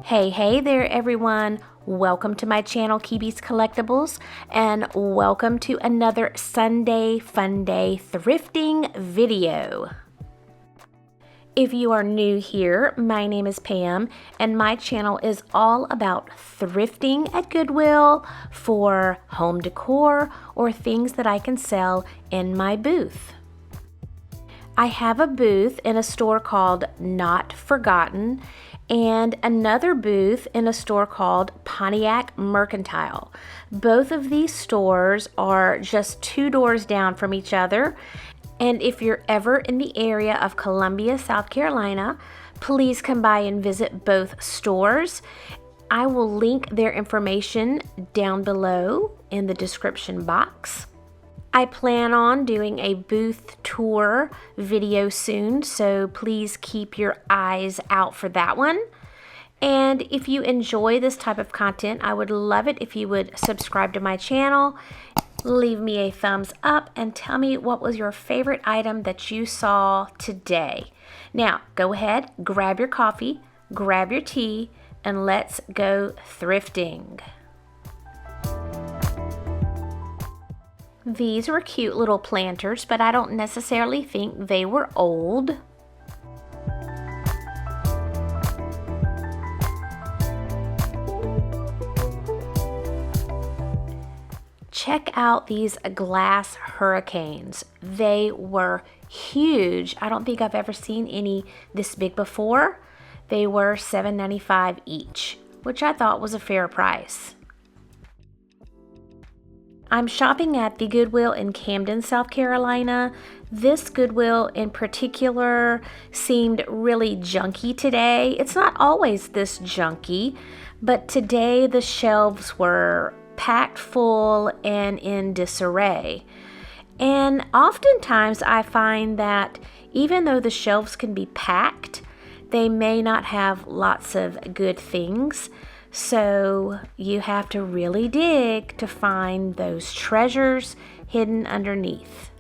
Hey there everyone. Welcome to my channel Keeby's Collectibles and welcome to another Sunday Fun Day thrifting video. If you are new here, my name is Pam and my channel is all about thrifting at Goodwill for home decor or things that I can sell in my booth. I have a booth in a store called Not Forgotten and another booth in a store called Pontiac Mercantile. Both of these stores are just 2 doors down from each other. And if you're ever in the area of Columbia, South Carolina, please come by and visit both stores. I will link their information down below in the description box. I plan on doing a booth tour video soon, so please keep your eyes out for that one. And if you enjoy this type of content, I would love it if you would subscribe to my channel, leave me a thumbs up, and tell me what was your favorite item that you saw today. Now, go ahead, grab your coffee, grab your tea, and let's go thrifting. These were cute little planters, but I don't necessarily think they were old. Check out these glass hurricanes. They were huge. I don't think I've ever seen any this big before. They were $7.95 each, which I thought was a fair price. I'm shopping at the Goodwill in Camden, South Carolina. This Goodwill in particular seemed really junky today. It's not always this junky, but today the shelves were packed full and in disarray. And oftentimes I find that even though the shelves can be packed, they may not have lots of good things. So you have to really dig to find those treasures hidden underneath.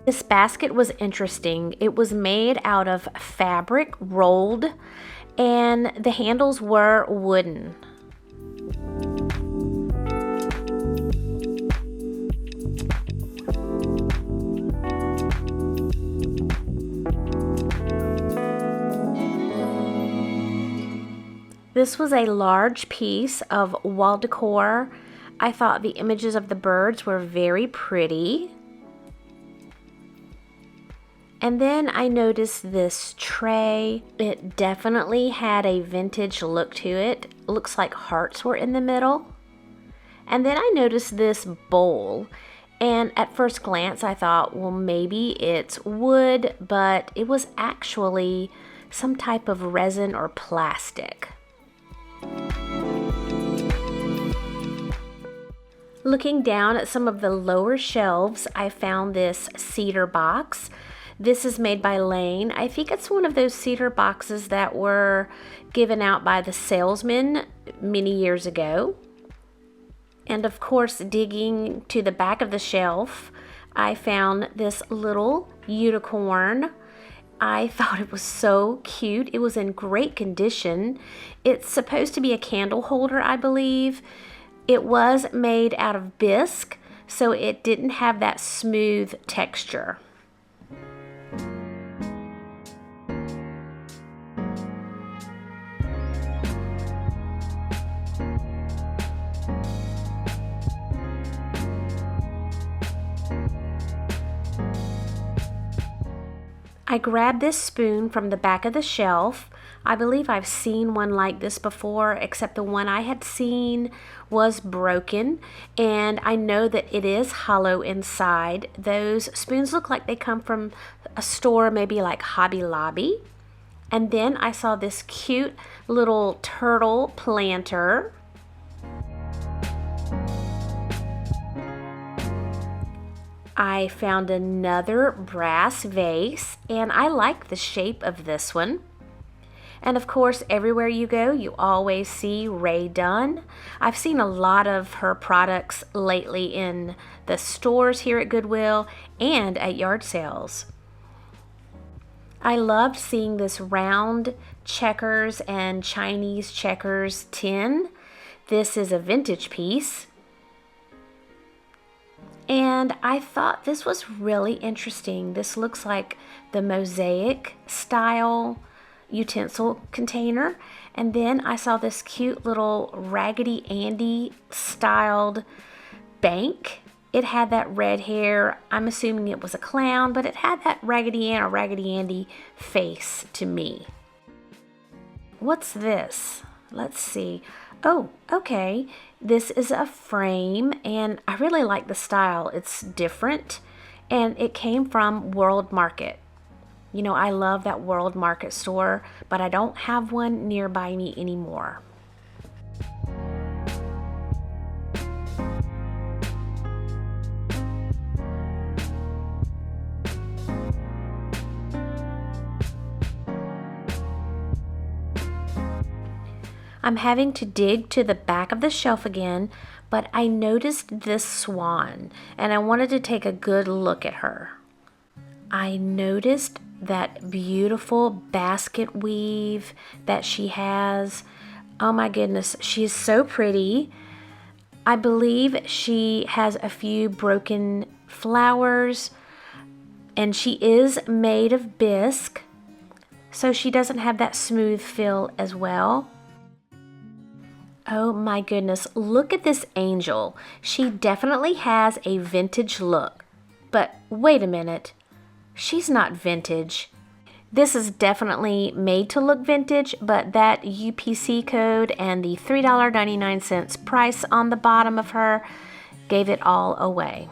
This basket was interesting. It was made out of fabric rolled and the handles were wooden. This was a large piece of wall decor. I thought the images of the birds were very pretty. And then I noticed this tray. It definitely had a vintage look to it. Looks like hearts were in the middle. And then I noticed this bowl. And at first glance I thought, well, maybe it's wood, but it was actually some type of resin or plastic. Looking down at some of the lower shelves, I found this cedar box. This is made by Lane. I think it's one of those cedar boxes that were given out by the salesman many years ago. And of course, digging to the back of the shelf, I found this little unicorn. I thought it was so cute. It was in great condition. It's supposed to be a candle holder, I believe. It was made out of bisque, so it didn't have that smooth texture. I grabbed this spoon from the back of the shelf. I believe I've seen one like this before, except the one I had seen was broken, and I know that it is hollow inside. Those spoons look like they come from a store, maybe like Hobby Lobby. And then I saw this cute little turtle planter. I found another brass vase, and I like the shape of this one. And of course, everywhere you go, you always see Rae Dunn. I've seen a lot of her products lately in the stores here at Goodwill and at yard sales. I loved seeing this round checkers and Chinese checkers tin. This is a vintage piece. And I thought this was really interesting. This looks like the mosaic style utensil container. And then I saw this cute little Raggedy Andy styled bank. It had that red hair. I'm assuming it was a clown, but it had that Raggedy Ann or Raggedy Andy face to me. What's this? Let's see. Oh, okay. This is a frame, and I really like the style. It's different, and it came from World Market. You know, I love that World Market store, but I don't have one nearby me anymore. I'm having to dig to the back of the shelf again, but I noticed this swan and I wanted to take a good look at her. I noticed that beautiful basket weave that she has. Oh my goodness, she is so pretty. I believe she has a few broken flowers and she is made of bisque, so she doesn't have that smooth feel as well. Oh my goodness, look at this angel. She definitely has a vintage look. But wait a minute, she's not vintage. This is definitely made to look vintage, but that UPC code and the $3.99 price on the bottom of her gave it all away.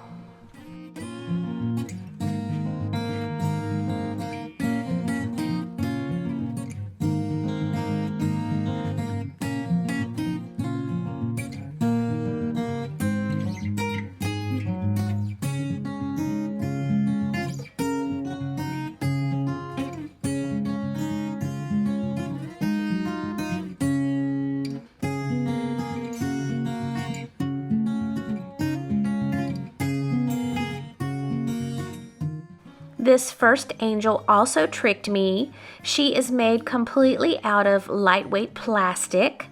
This first angel also tricked me. She is made completely out of lightweight plastic.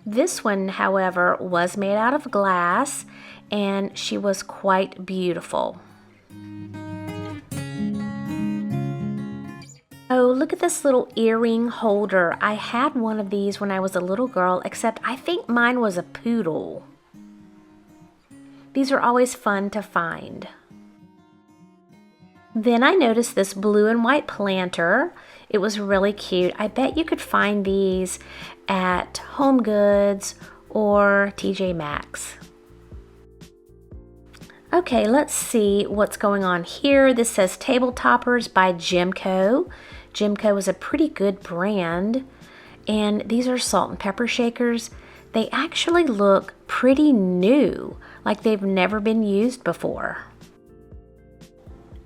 This one, however, was made out of glass, and she was quite beautiful. Oh, look at this little earring holder. I had one of these when I was a little girl, except I think mine was a poodle. These are always fun to find. Then I noticed this blue and white planter. It was really cute. I bet you could find these at Home Goods or TJ Maxx. Okay, let's see what's going on here. This says Table Toppers by Jimco. Jimco is a pretty good brand. And these are salt and pepper shakers. They actually look pretty new, like they've never been used before.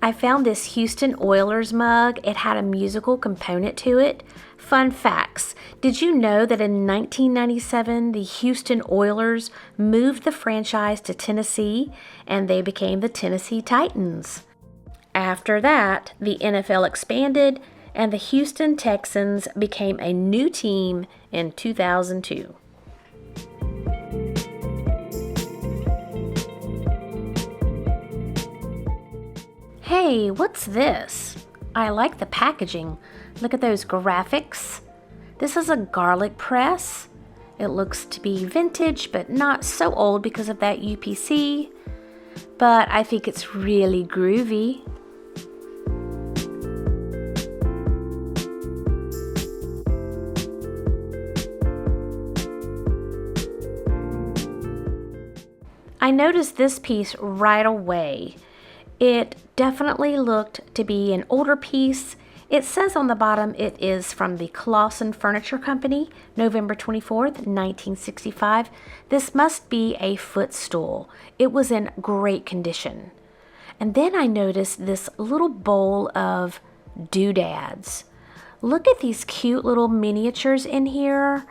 I found this Houston Oilers mug. It had a musical component to it. Fun facts. Did you know that in 1997, the Houston Oilers moved the franchise to Tennessee and they became the Tennessee Titans? After that, the NFL expanded and the Houston Texans became a new team in 2002. Hey, what's this? I like the packaging. Look at those graphics. This is a garlic press. It looks to be vintage, but not so old because of that UPC. But I think it's really groovy. I noticed this piece right away. It definitely looked to be an older piece. It says on the bottom it is from the Clausen Furniture Company, November 24th, 1965. This must be a footstool. It was in great condition. And then I noticed this little bowl of doodads. Look at these cute little miniatures in here.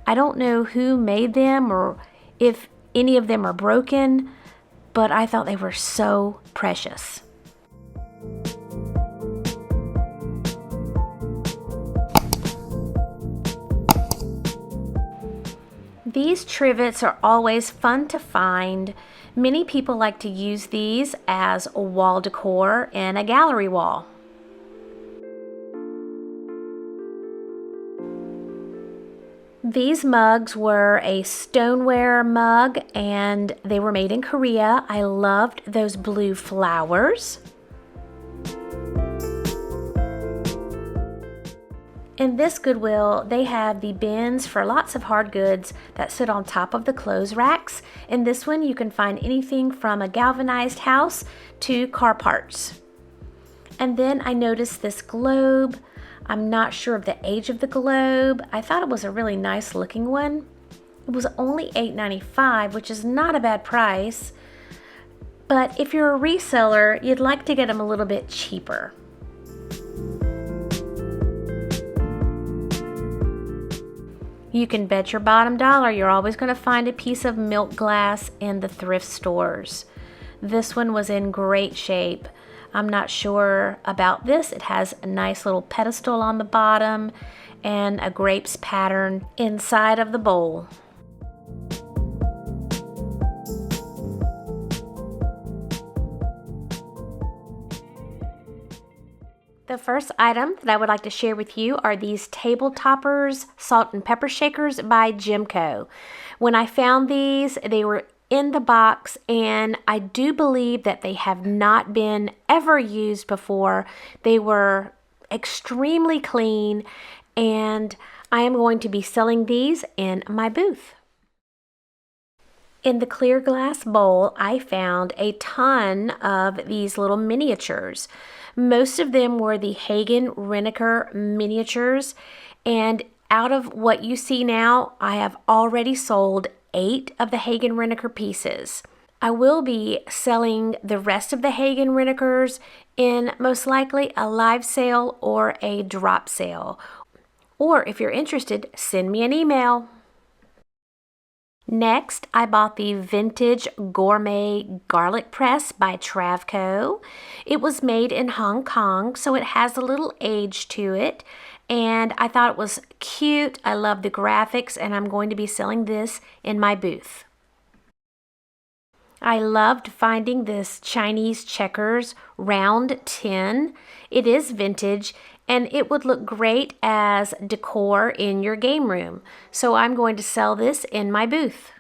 I don't know who made them or if any of them are broken, but I thought they were so precious. These trivets are always fun to find. Many people like to use these as a wall decor in a gallery wall. These mugs were a stoneware mug and they were made in Korea. I loved those blue flowers. In this Goodwill, they have the bins for lots of hard goods that sit on top of the clothes racks. In this one, you can find anything from a galvanized house to car parts. And then I noticed this globe. I'm not sure of the age of the globe. I thought it was a really nice looking one. It was only $8.95, which is not a bad price. But if you're a reseller, you'd like to get them a little bit cheaper. You can bet your bottom dollar you're always going to find a piece of milk glass in the thrift stores. This one was in great shape. I'm not sure about this. It has a nice little pedestal on the bottom and a grapes pattern inside of the bowl. The first item that I would like to share with you are these table toppers, salt and pepper shakers by Jimco. When I found these, they were in the box, and I do believe that they have not been ever used before. They were extremely clean, and I am going to be selling these in my booth. In the clear glass bowl, I found a ton of these little miniatures. Most of them were the Hagen-Renaker miniatures, and out of what you see now, I have already sold 8 of the Hagen-Renaker pieces. I will be selling the rest of the Hagen-Renekers in most likely a live sale or a drop sale. Or if you're interested, send me an email. Next, I bought the Vintage Gourmet Garlic Press by Travco. It was made in Hong Kong, so it has a little age to it. And I thought it was cute. I love the graphics, and I'm going to be selling this in my booth. I loved finding this Chinese checkers round tin. It is vintage, and it would look great as decor in your game room. So I'm going to sell this in my booth.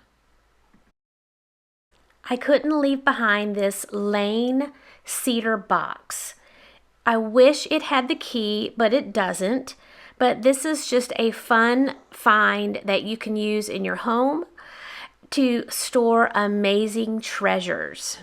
I couldn't leave behind this Lane cedar box. I wish it had the key, but it doesn't. But this is just a fun find that you can use in your home to store amazing treasures.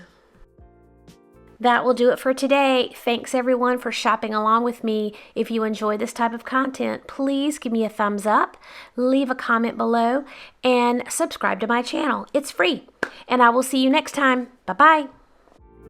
That will do it for today. Thanks everyone for shopping along with me. If you enjoy this type of content, please give me a thumbs up, leave a comment below, and subscribe to my channel. It's free. And I will see you next time. Bye-bye.